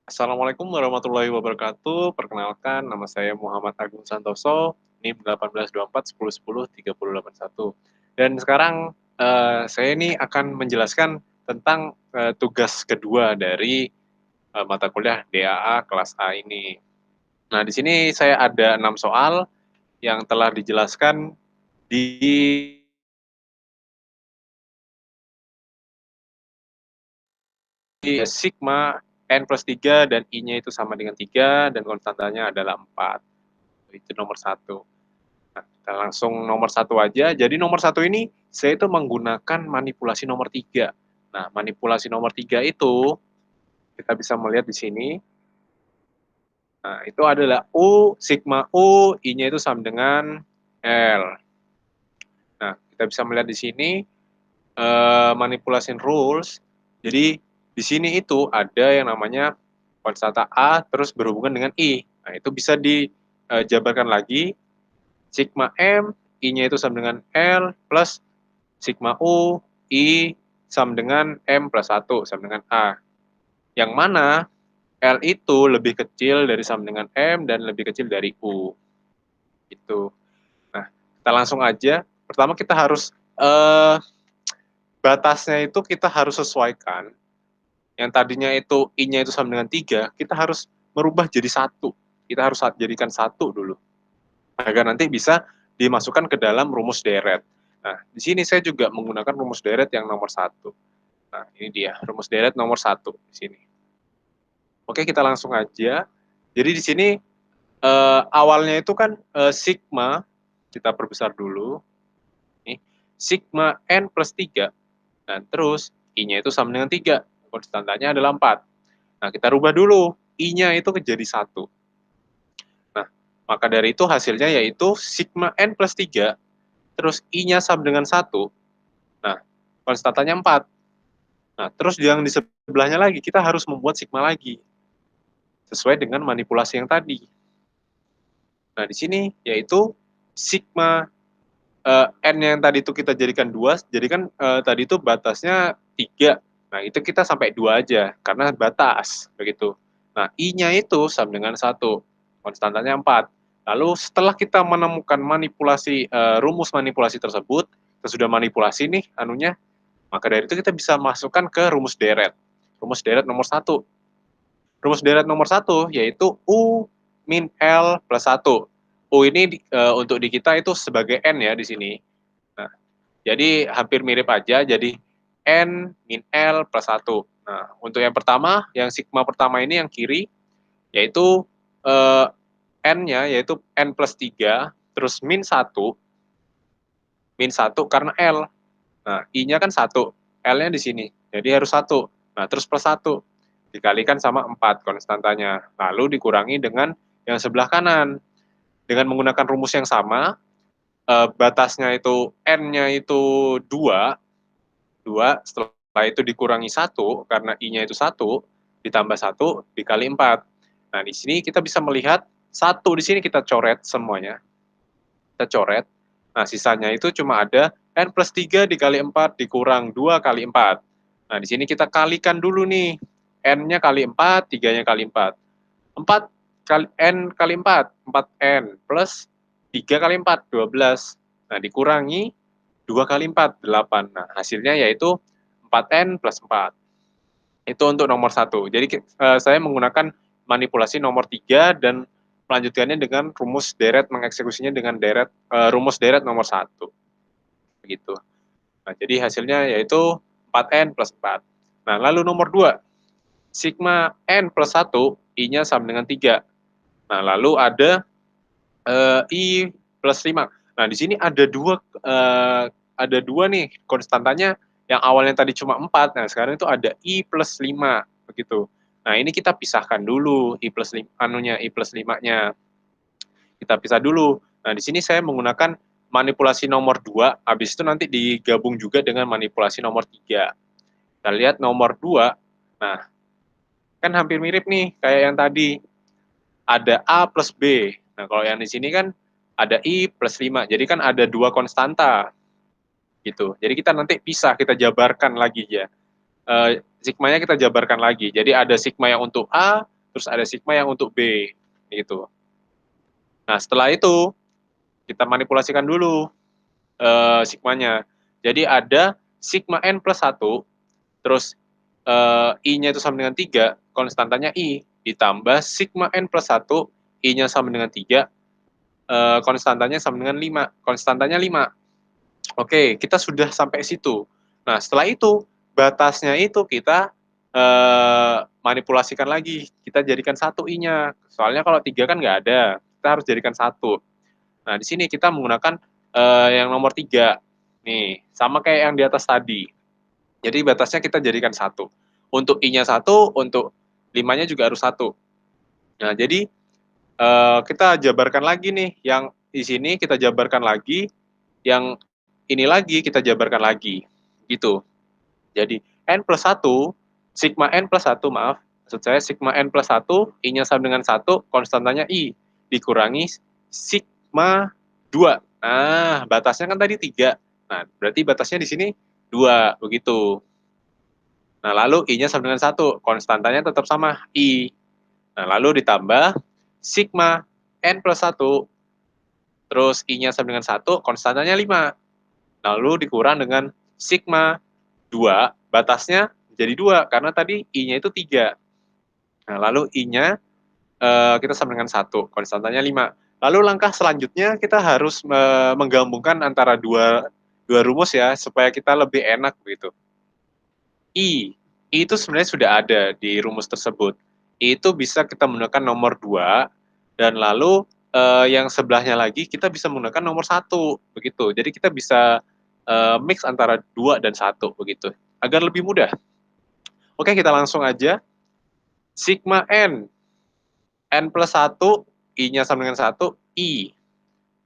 Assalamualaikum warahmatullahi wabarakatuh. Perkenalkan, nama saya Muhammad Agung Santoso, NIM 182410103081. Dan sekarang saya ini akan menjelaskan tentang tugas kedua dari mata kuliah DAA kelas A ini. Nah, di sini saya ada 6 soal yang telah dijelaskan di sigma N plus 3 dan I-nya itu sama dengan 3 dan konstantanya adalah 4. Itu nomor 1. Nah, kita langsung nomor 1 aja. Jadi nomor 1 ini saya itu menggunakan manipulasi nomor 3. Nah, manipulasi nomor 3 itu kita bisa melihat di sini. Nah, itu adalah U, sigma U, I-nya itu sama dengan L. Nah, kita bisa melihat di sini manipulation rules. Jadi di sini itu ada yang namanya konstanta A terus berhubungan dengan I. Nah, itu bisa dijabarkan lagi sigma M, I-nya itu sama dengan L plus sigma U, I sama dengan M plus 1 sama dengan A. Yang mana L itu lebih kecil dari sama dengan M dan lebih kecil dari U. Gitu. Nah, kita langsung aja. Pertama kita harus batasnya itu kita harus sesuaikan. Yang tadinya itu I-nya itu sama dengan 3, kita harus merubah jadi 1. Kita harus jadikan 1 dulu. Agar nanti bisa dimasukkan ke dalam rumus deret. Nah, di sini saya juga menggunakan rumus deret yang nomor 1. Nah, ini dia, rumus deret nomor 1 di sini. Oke, kita langsung aja. Jadi di sini awalnya itu kan sigma, kita perbesar dulu. Nih, sigma N plus 3, dan terus I-nya itu sama dengan 3. Konstantanya adalah 4. Nah, kita rubah dulu. I-nya itu jadi 1. Nah, maka dari itu hasilnya yaitu sigma N plus 3, terus I-nya sama dengan 1. Nah, konstantanya 4. Nah, terus yang di sebelahnya lagi, kita harus membuat sigma lagi. Sesuai dengan manipulasi yang tadi. Nah, di sini yaitu sigma N yang tadi itu kita jadikan 2, jadi kan tadi itu batasnya 3. Nah, itu kita sampai 2 aja, karena batas, begitu. Nah, I-nya itu sama dengan 1, konstantanya 4. Lalu setelah kita menemukan manipulasi, rumus manipulasi tersebut, kita sudah manipulasi nih anunya, maka dari itu kita bisa masukkan ke rumus deret. Rumus deret nomor 1. Rumus deret nomor 1 yaitu U min L plus 1. U ini untuk di kita itu sebagai N ya di sini. Nah, jadi hampir mirip aja, jadi N min L plus 1. Nah, untuk yang pertama, yang sigma pertama ini yang kiri, yaitu N-nya yaitu N plus 3, terus min 1 karena L. Nah, I-nya kan 1, L-nya di sini, jadi harus 1. Nah, terus plus 1, dikalikan sama 4 konstantanya. Lalu dikurangi dengan yang sebelah kanan. Dengan menggunakan rumus yang sama, batasnya itu N-nya itu 2, 2, setelah itu dikurangi 1, karena I-nya itu 1, ditambah 1, dikali 4. Nah, di sini kita bisa melihat 1 di sini kita coret semuanya. Kita coret. Nah, sisanya itu cuma ada N plus 3 dikali 4 dikurang 2 kali 4. Nah, di sini kita kalikan dulu nih. N-nya kali 4, 3-nya kali 4. 4 kali N kali 4, 4N plus 3 kali 4, 12. Nah, dikurangi 2 kali 4, 8. Nah, hasilnya yaitu 4N plus 4. Itu untuk nomor 1. Jadi saya menggunakan manipulasi nomor 3 dan melanjutkannya dengan rumus deret, mengeksekusinya dengan rumus deret nomor 1. Begitu. Nah, jadi hasilnya yaitu 4N plus 4. Nah, lalu nomor 2, sigma N plus 1, I-nya sama dengan 3. Nah, lalu ada I plus 5. Nah, di sini ada dua nih konstantanya, yang awalnya tadi cuma 4, nah sekarang itu ada I plus 5, begitu. Nah, ini kita pisahkan dulu I plus 5, I plus 5-nya. Kita pisah dulu. Nah, di sini saya menggunakan manipulasi nomor 2, habis itu nanti digabung juga dengan manipulasi nomor 3. Kita lihat nomor 2, nah, kan hampir mirip nih kayak yang tadi. Ada A plus B. Nah, kalau yang di sini kan ada I plus 5. Jadi kan ada 2 konstanta. gitu. Jadi kita nanti pisah, kita jabarkan lagi ya. Sigmanya kita jabarkan lagi. Jadi ada sigma yang untuk A, terus ada sigma yang untuk B, gitu. Nah, setelah itu kita manipulasikan dulu sigmanya. Jadi ada sigma n plus 1, terus I-nya itu sama dengan 3, konstantanya I, ditambah sigma n plus 1, I-nya sama dengan 3, konstantanya sama dengan 5, konstantanya 5. Oke, kita sudah sampai situ. Nah, setelah itu, batasnya itu kita manipulasikan lagi. Kita jadikan 1 I-nya. Soalnya kalau 3 kan nggak ada. Kita harus jadikan 1. Nah, di sini kita menggunakan yang nomor 3. Nih, sama kayak yang di atas tadi. Jadi batasnya kita jadikan 1. Untuk I-nya 1, untuk 5-nya juga harus 1. Nah, jadi kita jabarkan lagi nih. Yang di sini kita jabarkan lagi, yang ini lagi kita jabarkan lagi. Gitu. Jadi n plus 1, sigma n plus 1, maaf. Maksud saya sigma n plus 1, I-nya sama dengan 1, konstantanya I. Dikurangi sigma 2. Nah, batasnya kan tadi 3. Nah, berarti batasnya di sini 2, begitu. Nah, lalu I-nya sama dengan 1, konstantanya tetap sama, I. Nah, lalu ditambah sigma n plus 1, terus I-nya sama dengan 1, konstantanya 5. Lalu dikurang dengan sigma 2, batasnya jadi 2, karena tadi I-nya itu 3. Nah, lalu I-nya kita sama dengan 1, konstantanya 5. Lalu langkah selanjutnya kita harus menggabungkan antara dua rumus ya, supaya kita lebih enak begitu. I itu sebenarnya sudah ada di rumus tersebut. Itu bisa kita menggunakan nomor 2, dan lalu yang sebelahnya lagi kita bisa menggunakan nomor 1, begitu. Jadi kita bisa mix antara 2 dan 1, begitu. Agar lebih mudah. Oke, kita langsung aja. Sigma n plus 1, I-nya sama dengan 1, I.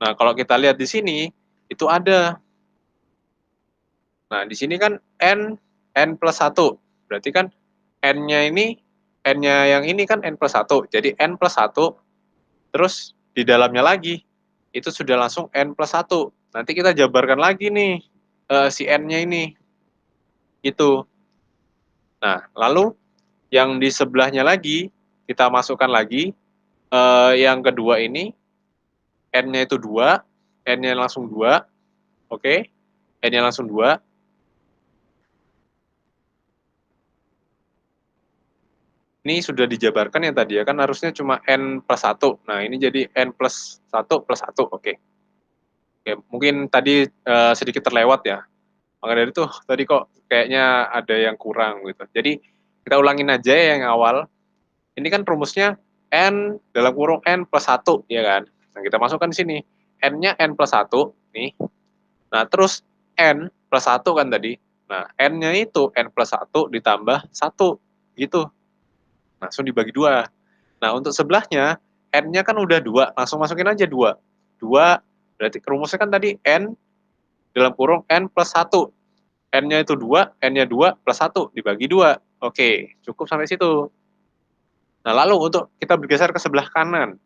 Nah, kalau kita lihat di sini, itu ada. Nah, di sini kan n plus 1. Berarti kan n-nya ini, n-nya yang ini kan n plus 1. Jadi n plus 1, terus di dalamnya lagi, itu sudah langsung n plus 1. Nanti kita jabarkan lagi nih, si n-nya ini. Gitu. Nah, lalu yang di sebelahnya lagi, kita masukkan lagi, yang kedua ini, n-nya itu 2, n-nya langsung 2, oke, n-nya langsung 2. Ini sudah dijabarkan ya tadi ya, kan harusnya cuma n plus 1. Nah, ini jadi n plus 1 plus 1, oke. Oke, mungkin tadi sedikit terlewat ya. Maka dari itu, tadi kok kayaknya ada yang kurang gitu. Jadi, kita ulangin aja ya yang awal. Ini kan rumusnya n dalam kurung n plus 1, ya kan? Nah, kita masukkan di sini. N-nya n plus 1, nih. Nah, terus n plus 1 kan tadi. Nah, n-nya itu n plus 1 ditambah 1, gitu. Langsung dibagi 2. Nah, untuk sebelahnya, n-nya kan udah 2, langsung masukin aja 2. 2, berarti rumusnya kan tadi n dalam kurung n plus 1. N-nya itu 2, n-nya 2 plus 1, dibagi 2. Oke, cukup sampai situ. Nah, lalu untuk kita bergeser ke sebelah kanan.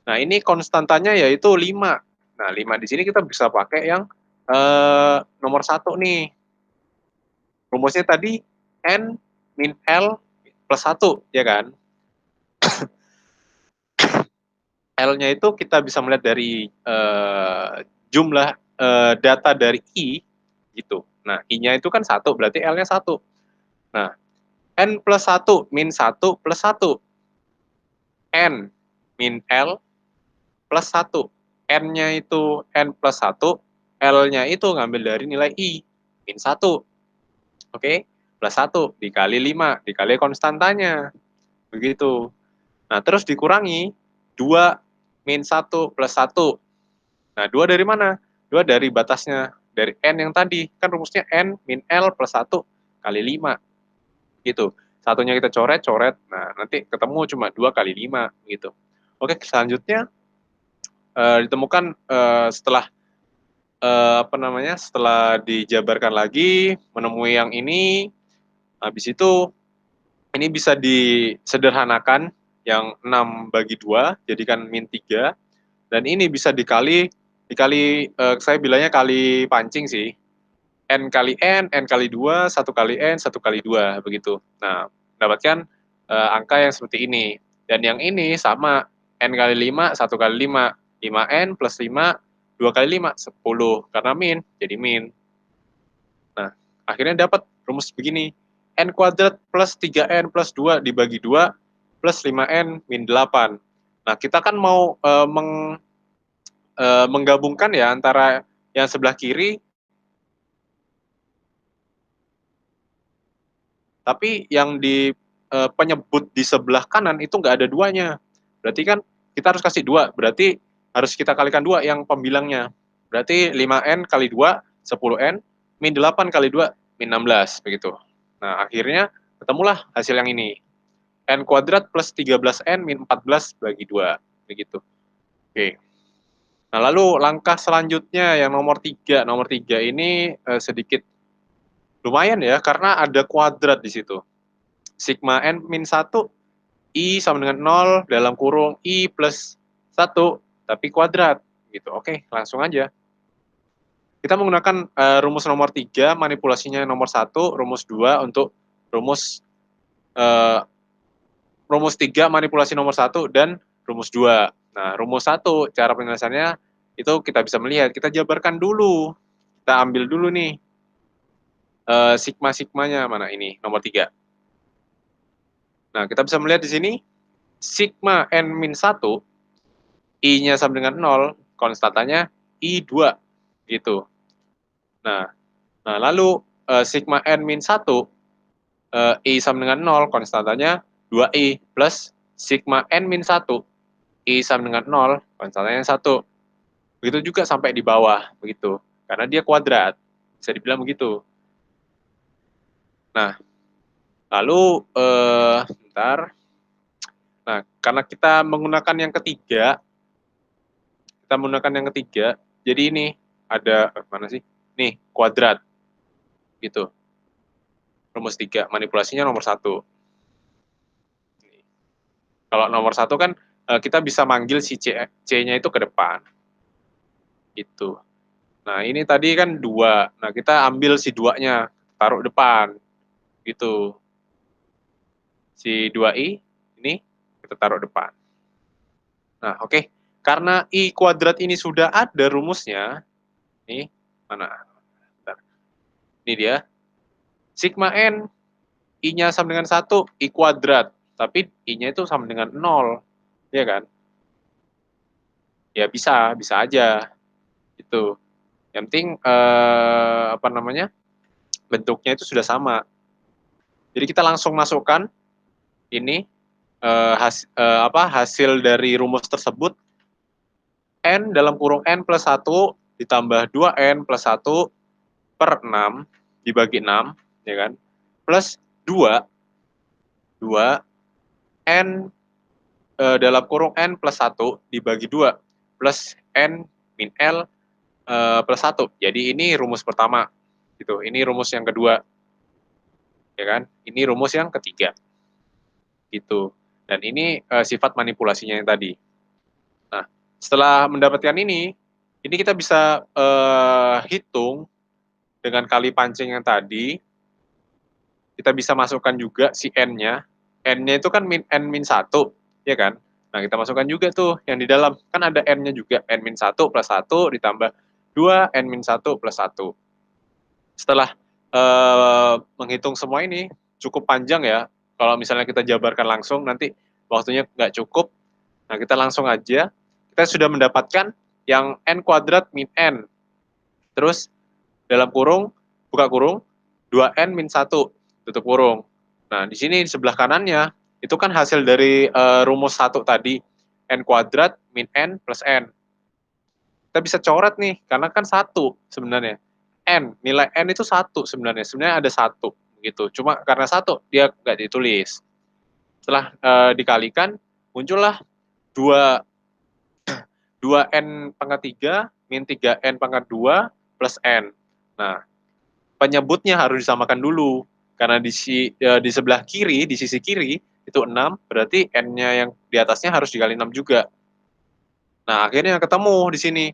Nah, ini konstantanya yaitu 5. Nah, 5 di sini kita bisa pakai yang nomor 1 nih. Rumusnya tadi n min L plus 1, ya kan? L-nya itu kita bisa melihat dari jumlah data dari I, gitu. Nah, I-nya itu kan 1, berarti L-nya 1. Nah, n plus 1 min 1 plus 1. N min L plus 1. N-nya itu N plus 1, L-nya itu ngambil dari nilai I, min 1. Oke, plus 1 dikali 5, dikali konstantanya. Begitu. Nah, terus dikurangi 2 min 1 plus 1. Nah, 2 dari mana? 2 dari batasnya, dari N yang tadi. Kan rumusnya N min L plus 1 kali 5. Gitu. Satunya kita coret. Nah, nanti ketemu cuma 2 kali 5. Gitu. Oke, selanjutnya ditemukan setelah setelah dijabarkan lagi, menemui yang ini, habis itu ini bisa disederhanakan, yang 6 bagi 2, jadikan min 3, dan ini bisa dikali saya bilangnya kali pancing sih. N kali N kali 2, 1 kali N, 1 kali 2, begitu. Nah, mendapatkan angka yang seperti ini. Dan yang ini sama, N kali 5, 1 kali 5. 5N plus 5, 2 kali 5, 10. Karena min, jadi min. Nah, akhirnya dapat rumus begini. N kuadrat plus 3N plus 2 dibagi 2 plus 5N min 8. Nah, kita kan mau menggabungkan ya antara yang sebelah kiri, tapi yang di penyebut di sebelah kanan itu nggak ada duanya. Berarti kan kita harus kasih 2, berarti harus kita kalikan 2 yang pembilangnya. Berarti 5N kali 2, 10N, min 8 kali 2, min 16, begitu. Nah, akhirnya ketemulah hasil yang ini. N kuadrat plus 13N min 14 bagi 2, begitu. Oke. Nah, lalu langkah selanjutnya yang nomor 3. Nomor 3 ini sedikit lumayan ya, karena ada kuadrat di situ. Sigma N min 1, I sama dengan 0 dalam kurung I plus 1, tapi kuadrat. Gitu. Oke, langsung aja. Kita menggunakan rumus nomor 3, manipulasinya nomor 1, rumus 2 untuk rumus 3, manipulasi nomor 1, dan rumus 2. Nah, rumus 1, cara penyelesaiannya itu kita bisa melihat. Kita jabarkan dulu. Kita ambil dulu nih sigma-sigmanya, mana ini, nomor 3. Nah, kita bisa melihat di sini, sigma N min 1, I-nya sama dengan 0, konstantanya I2, gitu. Nah, lalu sigma N min 1, I sama dengan 0, konstantanya 2I, plus sigma N min 1, I sama dengan 0, konstantanya 1. Begitu juga sampai di bawah, begitu. Karena dia kuadrat, bisa dibilang begitu. Nah, lalu, bentar. Nah, karena kita menggunakan yang ketiga, jadi ini ada, mana sih? Nih, kuadrat, gitu. Rumus 3, manipulasinya nomor 1. Kalau nomor 1 kan kita bisa manggil si C-nya itu ke depan. Gitu. Nah, ini tadi kan 2. Nah, kita ambil si 2-nya, taruh depan. Gitu. Si 2I ini kita taruh depan. Nah, oke. Karena I kuadrat ini sudah ada rumusnya. Nih, mana? Bentar. Ini dia. Sigma N, I-nya sama dengan 1, I kuadrat. Tapi I-nya itu sama dengan 0. Ya kan? Ya bisa aja. Itu. Yang penting bentuknya itu sudah sama. Jadi kita langsung masukkan ini hasil dari rumus tersebut, N dalam kurung N plus 1 ditambah 2N plus 1 per 6 dibagi 6, ya kan? Plus 2 N dalam kurung N plus 1 dibagi 2 plus N min L plus 1. Jadi ini rumus pertama. Gitu. Ini rumus yang kedua. Ya kan? Ini rumus yang ketiga. Gitu. Dan ini sifat manipulasinya yang tadi. Nah, setelah mendapatkan ini kita bisa hitung dengan kali pancing yang tadi. Kita bisa masukkan juga si N-nya. N-nya itu kan N min 1, ya kan? Nah, kita masukkan juga tuh yang di dalam. Kan ada N-nya juga. N min 1 plus 1 ditambah 2 N min 1 plus 1. Setelah menghitung semua ini, cukup panjang ya. Kalau misalnya kita jabarkan langsung, nanti waktunya nggak cukup. Nah, kita langsung aja. Kita sudah mendapatkan yang N kuadrat min N. Terus, dalam kurung, buka kurung, 2N min 1, tutup kurung. Nah, di sini di sebelah kanannya, itu kan hasil dari rumus 1 tadi, N kuadrat min N plus N. Kita bisa coret nih, karena kan 1 sebenarnya. N, nilai N itu 1 sebenarnya. Sebenarnya ada 1, gitu. Cuma karena 1, dia nggak ditulis. Setelah dikalikan, muncullah 2N pangkat 3 min 3N pangkat 2 plus N. Nah, penyebutnya harus disamakan dulu. Karena di sebelah kiri, di sisi kiri, itu 6, berarti N-nya yang di atasnya harus dikali 6 juga. Nah, akhirnya ketemu di sini.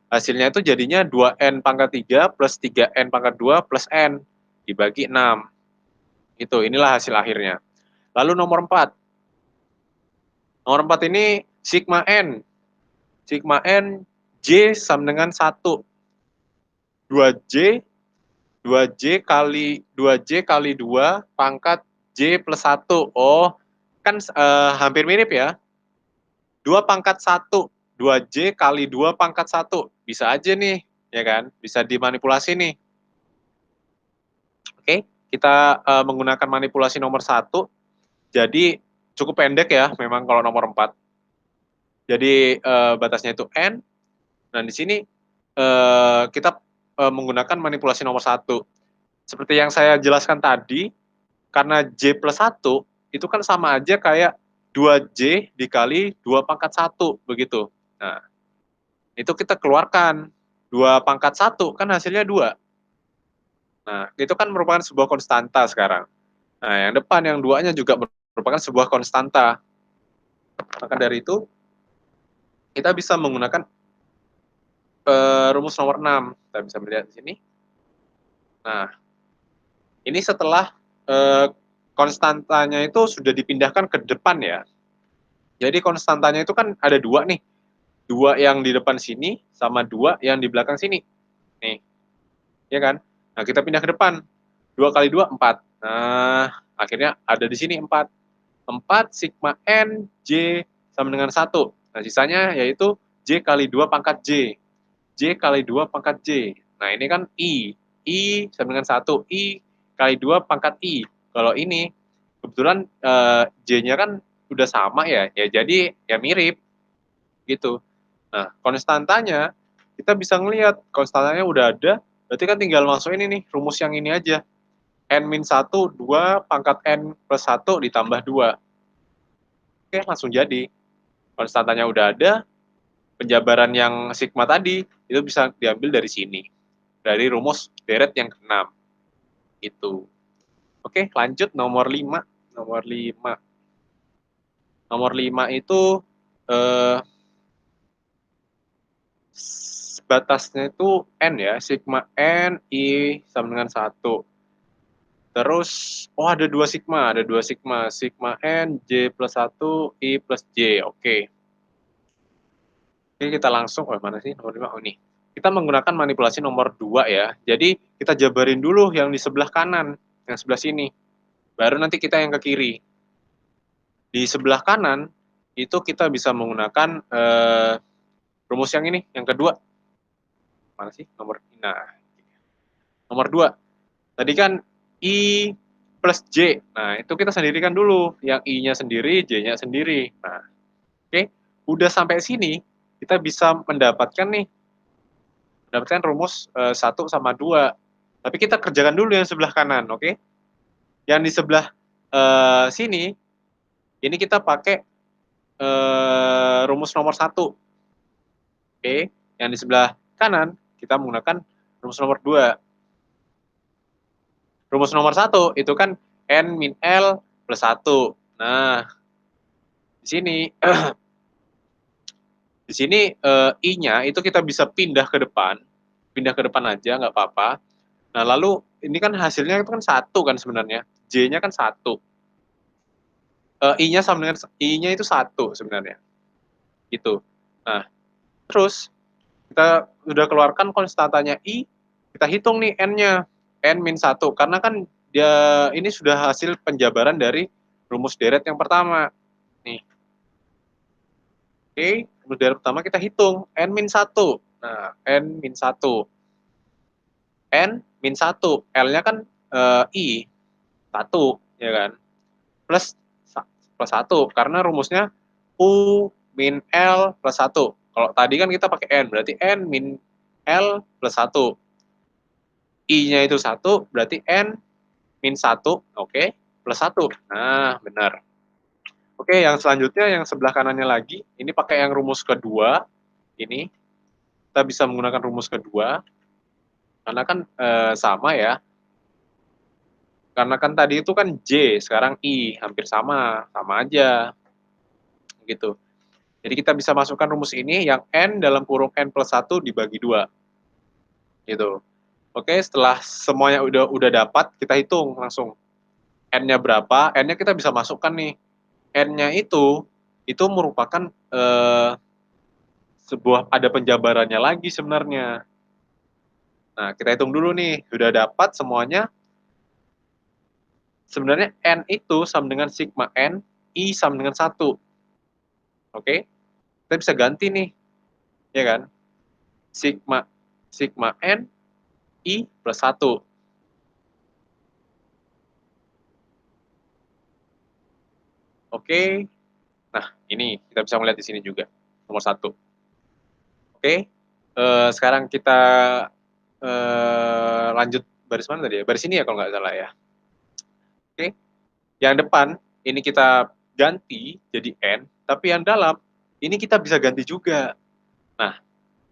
hasilnya itu jadinya 2N pangkat 3 plus 3N pangkat 2 plus N dibagi 6. Itu, inilah hasil akhirnya. Lalu nomor 4. Nomor 4 ini sigma N. Sigma N J sama dengan 1. 2J 2J kali 2J kali 2 pangkat J plus 1. Oh, kan hampir mirip ya. 2 pangkat 1. 2J kali 2 pangkat 1. Bisa aja nih, ya kan? Bisa dimanipulasi nih. Oke, kita menggunakan manipulasi nomor 1. Jadi cukup pendek ya memang kalau nomor 4. Jadi batasnya itu N. Dan di sini kita menggunakan manipulasi nomor 1. Seperti yang saya jelaskan tadi, karena J plus 1 itu kan sama aja kayak 2J dikali 2 pangkat 1, begitu. Nah, itu kita keluarkan. 2 pangkat 1 kan hasilnya 2. Nah, itu kan merupakan sebuah konstanta sekarang. Nah, yang depan, yang 2-nya juga merupakan sebuah konstanta. Maka dari itu, kita bisa menggunakan rumus nomor 6. Kita bisa melihat di sini. Nah, ini setelah konstantanya itu sudah dipindahkan ke depan ya. Jadi konstantanya itu kan ada 2 nih. 2 yang di depan sini sama 2 yang di belakang sini. Nih, ya kan? Nah, kita pindah ke depan. 2 kali 2, 4. Nah, akhirnya ada di sini 4. 4 sigma N J sama dengan 1. Nah, sisanya yaitu J kali 2 pangkat J. J kali 2 pangkat J. Nah, ini kan I. I sama dengan 1. I kali 2 pangkat I. Kalau ini, kebetulan J-nya kan udah sama ya. Ya jadi ya mirip gitu. Nah, konstantanya kita bisa ngelihat konstantanya udah ada, berarti kan tinggal masuk ini nih, rumus yang ini aja. N-1, 2 pangkat N plus 1 ditambah 2. Oke, langsung jadi. Konstantanya udah ada, penjabaran yang sigma tadi, itu bisa diambil dari sini. Dari rumus deret yang ke-6. Itu. Oke, lanjut nomor 5. Nomor 5. Nomor 5 itu batasnya itu N ya, sigma N I sama dengan 1. Terus, oh ada 2 sigma, sigma N J plus 1 I plus J, oke. Oke, kita langsung, mana sih nomor 5, oh ini. Kita menggunakan manipulasi nomor 2 ya, jadi kita jabarin dulu yang di sebelah kanan, yang sebelah sini, baru nanti kita yang ke kiri. Di sebelah kanan, itu kita bisa menggunakan rumus yang ini, yang kedua. Mana sih nomor, nomor 2. Tadi kan I plus J. Nah, itu kita sendirikan dulu. Yang I-nya sendiri, J-nya sendiri. Nah, oke. Udah sampai sini, kita bisa mendapatkan rumus 1 sama 2. Tapi kita kerjakan dulu yang sebelah kanan, oke? Yang di sebelah sini, ini kita pakai rumus nomor 1. Oke? Yang di sebelah kanan, kita menggunakan rumus nomor 2. Rumus nomor 1 itu kan N min L plus 1. Nah, di sini di sini I-nya itu kita bisa pindah ke depan aja nggak apa-apa. Nah, lalu ini kan hasilnya itu kan 1 kan sebenarnya, J-nya kan 1. I-nya sama dengan I-nya itu 1 sebenarnya, gitu. Nah, terus kita sudah keluarkan konstantanya I, kita hitung nih N-nya, N min 1, karena kan dia ini sudah hasil penjabaran dari rumus deret yang pertama. Nih. Oke, rumus deret pertama kita hitung, N min 1. Nah, N min 1. N min 1, L-nya kan I, 1, ya kan? Plus 1, karena rumusnya U min L plus 1. Kalau tadi kan kita pakai N, berarti N min L plus 1. I-nya itu 1, berarti N min 1, oke, plus 1. Nah, benar. Oke, yang selanjutnya yang sebelah kanannya lagi, ini pakai yang rumus kedua, ini. Kita bisa menggunakan rumus kedua, karena kan sama ya. Karena kan tadi itu kan J, sekarang I, hampir sama, sama aja. Gitu. Jadi kita bisa masukkan rumus ini yang N dalam kurung N plus 1 dibagi 2, gitu. Oke, setelah semuanya udah dapat, kita hitung langsung. N-nya berapa, N-nya kita bisa masukkan nih. N-nya itu merupakan sebuah ada penjabarannya lagi sebenarnya. Nah, kita hitung dulu nih, sudah dapat semuanya. Sebenarnya N itu sama dengan sigma N, I sama dengan 1. Oke? Kita bisa ganti nih, ya kan? Sigma sigma N, I plus 1. Oke? Nah, ini kita bisa melihat di sini juga, nomor 1. Oke? Sekarang kita lanjut baris mana tadi ya? Baris ini ya kalau nggak salah ya. Oke? Yang depan, ini kita ganti jadi N, tapi yang dalam, ini kita bisa ganti juga. Nah,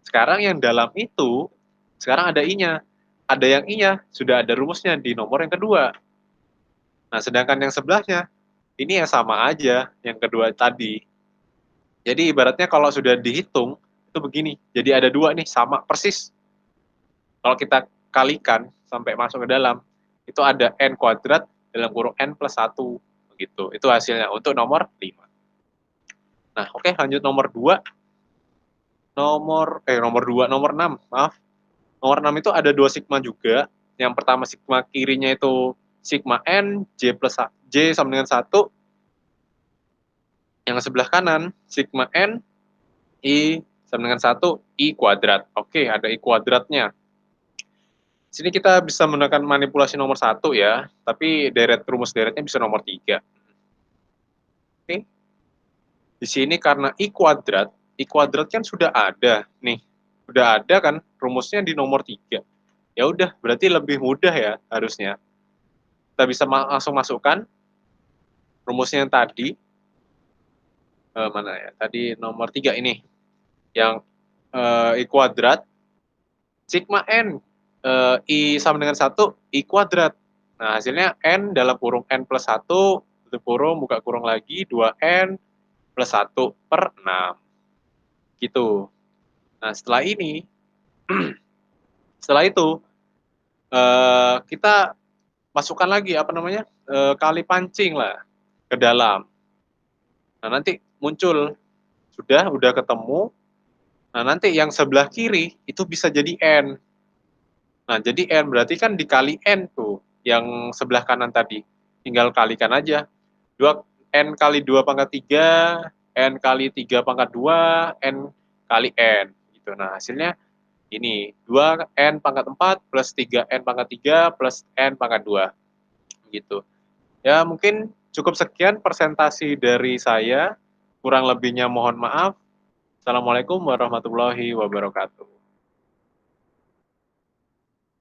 sekarang yang dalam itu, sekarang ada I-nya. Ada yang I-nya, sudah ada rumusnya di nomor yang kedua. Nah, sedangkan yang sebelahnya, ini ya sama aja yang kedua tadi. Jadi ibaratnya kalau sudah dihitung, itu begini. Jadi ada dua nih, sama persis. Kalau kita kalikan sampai masuk ke dalam, itu ada N kuadrat dalam kurung N plus 1. Begitu. Itu hasilnya untuk nomor 5. Nah, oke, lanjut nomor 2. Nomor 6, maaf. Nomor 6 itu ada 2 sigma juga. Yang pertama sigma kirinya itu sigma N, J sama dengan 1. Yang sebelah kanan, sigma N, I sama dengan 1, I kuadrat. Oke, ada I kuadratnya. Sini kita bisa menggunakan manipulasi nomor 1 ya, tapi rumus deretnya bisa nomor 3. Oke. Di sini karena I kuadrat kan sudah ada nih. Sudah ada kan rumusnya di nomor 3. Ya udah, berarti lebih mudah ya harusnya. Kita bisa langsung masukkan rumusnya yang tadi. Mana ya? Tadi nomor 3 ini. Yang I kuadrat sigma N I sama dengan 1 I kuadrat. Nah, hasilnya N dalam kurung N plus 1, tutup kurung, buka kurung lagi, 2N plus 1 per 6. Gitu. Nah, setelah itu, kita masukkan lagi, kali pancing lah ke dalam. Nah, nanti muncul, udah ketemu. Nah, nanti yang sebelah kiri itu bisa jadi N. Nah, jadi N berarti kan dikali N tuh, yang sebelah kanan tadi. Tinggal kalikan aja. N kali 2 pangkat 3, N kali 3 pangkat 2, N kali N. Gitu. Nah, hasilnya ini, 2N pangkat 4 plus 3N pangkat 3 plus N pangkat 2. Gitu. Ya, mungkin cukup sekian presentasi dari saya. Kurang lebihnya mohon maaf. Assalamualaikum warahmatullahi wabarakatuh.